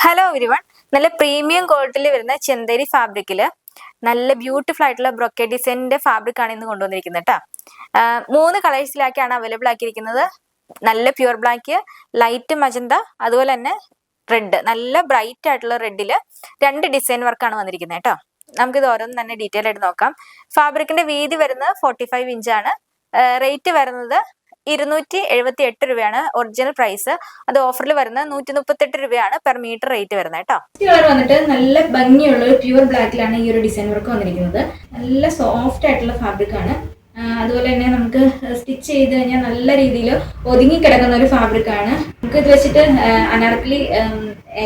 Hello everyone. നല്ല premium ക്വാളിറ്റിയിൽ വരുന്ന ചെന്തേരി ഫാബ്രിക്കില് നല്ല ബ്യൂട്ടിഫുൾ ആയിട്ടുള്ള ബ്രൊക്കേഡ് ഡിസൈനിന്റെ ഫാബ്രിക് ആണ് ഇന്ന് കൊണ്ടുവന്നിരിക്കുന്നത് കേട്ടോ. 3 കളേഴ്സിലാക്കിയാണ് അവൈലബിൾ ആക്കിയിരിക്കുന്നത്. നല്ല പ്യുവർ ബ്ലാക്ക്, ലൈറ്റ് മജന്ത, അതുപോലെ തന്നെ റെഡ്. നല്ല ബ്രൈറ്റ് ആയിട്ടുള്ള റെഡില് 2 ഡിസൈൻ വർക്കാണ് വന്നിരിക്കുന്നത് കേട്ടോ. നമുക്കിത് ഓരോന്നും തന്നെ ഡീറ്റെയിൽ ആയിട്ട് നോക്കാം. ഫാബ്രിക്കിന്റെ വീതി വരുന്നത് 45 ഇഞ്ചാണ്. റേറ്റ് വരുന്നത് 278 രൂപയാണ് ഒറിജിനൽ പ്രൈസ്. അത് ഓഫറിൽ വരുന്നത് 138 രൂപയാണ് പെർ മീറ്റർ റേറ്റ് വരുന്നത് കേട്ടോ. കളർ വന്നിട്ട് നല്ല ഭംഗിയുള്ള ഒരു പ്യുവർ ബ്ലാക്കിലാണ് ഈ ഒരു ഡിസൈൻ വർക്ക് വന്നിരിക്കുന്നത്. നല്ല സോഫ്റ്റ് ആയിട്ടുള്ള ഫാബ്രിക് ആണ്. അതുപോലെ തന്നെ നമുക്ക് സ്റ്റിച്ച് ചെയ്ത് കഴിഞ്ഞാൽ നല്ല രീതിയിൽ ഒതുങ്ങി കിടക്കുന്ന ഒരു ഫാബ്രിക് ആണ്. നമുക്ക് ഇത് വെച്ചിട്ട് അനാർക്കലി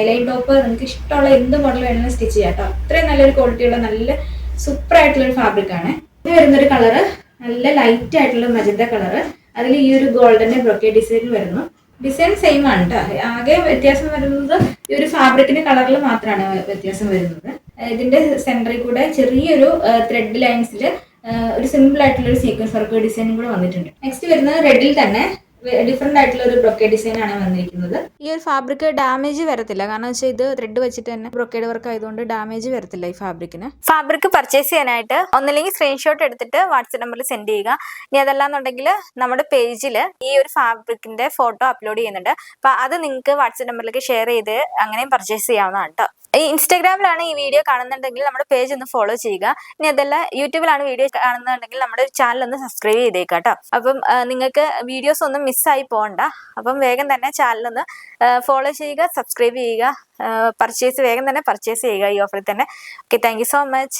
ലൈൻ ടോപ്പ് നിങ്ങൾക്ക് ഇഷ്ടമുള്ള എന്ത് മോഡൽ വേണമെങ്കിലും സ്റ്റിച്ച് ചെയ്യാം കേട്ടോ. അത്രയും നല്ലൊരു ക്വാളിറ്റിയുള്ള നല്ല സൂപ്പർ ആയിട്ടുള്ള ഒരു ഫാബ്രിക് ആണ്. ഇത് വരുന്നൊരു കളറ് നല്ല ലൈറ്റ് ആയിട്ടുള്ള മജന്ത കളറ്. അതിൽ ഈ ഒരു ഗോൾഡന്റെ ബ്രൊക്കേഡ് ഡിസൈൻ വരുന്നു. ഡിസൈൻ സെയിം ആണ് കേട്ടോ. ആകെ വ്യത്യാസം വരുന്നത് ഈ ഒരു ഫാബ്രിക്കിന്റെ കളറിൽ മാത്രമാണ് വ്യത്യാസം വരുന്നത്. ഇതിന്റെ സെന്ററിൽ കൂടെ ചെറിയൊരു ത്രെഡ് ലൈൻസിൽ ഒരു സിമ്പിൾ ആയിട്ടുള്ള ഒരു സീക്വൻസ് വർക്ക് ഡിസൈനും കൂടെ വന്നിട്ടുണ്ട്. നെക്സ്റ്റ് വരുന്നത് റെഡിൽ തന്നെ ഡിഫറെന്റ് ആയിട്ടുള്ള ഒരു ബ്രൊക്കേഡ് ഡിസൈൻ ആണ് വന്നിരിക്കുന്നത്. ഈ ഒരു ഫാബ്രിക് ഡാമേജ് വരത്തില്ല, കാരണം വെച്ചാൽ ഇത് ത്രെഡ് വെച്ചിട്ട് തന്നെ ബ്രൊക്കേഡ് വർക്ക് ആയതുകൊണ്ട് ഡാമേജ് വരത്തില്ല ഈ ഫാബ്രിക്കിന്. ഫാബ്രിക് പർച്ചേസ് ചെയ്യാനായിട്ട് ഒന്നില്ലെങ്കിൽ സ്ക്രീൻഷോട്ട് എടുത്തിട്ട് വാട്സ്ആപ്പ് നമ്പറിൽ സെൻഡ് ചെയ്യുക. ഇനി അതല്ലാന്നുണ്ടെങ്കിൽ നമ്മുടെ പേജിൽ ഈ ഒരു ഫാബ്രിക്കിന്റെ ഫോട്ടോ അപ്ലോഡ് ചെയ്യുന്നുണ്ട്. അപ്പൊ അത് നിങ്ങൾക്ക് വാട്സ്ആപ്പ് നമ്പറിലേക്ക് ഷെയർ ചെയ്ത് അങ്ങനെയും പർച്ചേസ് ചെയ്യാവുന്നതാണ് കേട്ടോ. ഈ ഇൻസ്റ്റാഗ്രാമിലാണ് ഈ വീഡിയോ കാണുന്നുണ്ടെങ്കിൽ നമ്മുടെ പേജ് ഒന്ന് ഫോളോ ചെയ്യുക. ഇനി അതല്ല യൂട്യൂബിലാണ് വീഡിയോ കാണുന്നുണ്ടെങ്കിൽ നമ്മുടെ ചാനൽ ഒന്ന് സബ്സ്ക്രൈബ് ചെയ്തേക്കാം കേട്ടോ. അപ്പം നിങ്ങൾക്ക് വീഡിയോസ് ഒന്നും മിസ്സായി പോകണ്ട. അപ്പം വേഗം തന്നെ ചാനലൊന്ന് ഫോളോ ചെയ്യുക, സബ്സ്ക്രൈബ് ചെയ്യുക, വേഗം തന്നെ പർച്ചേസ് ചെയ്യുക ഈ ഓഫറിൽ തന്നെ. Okay, thank you so much.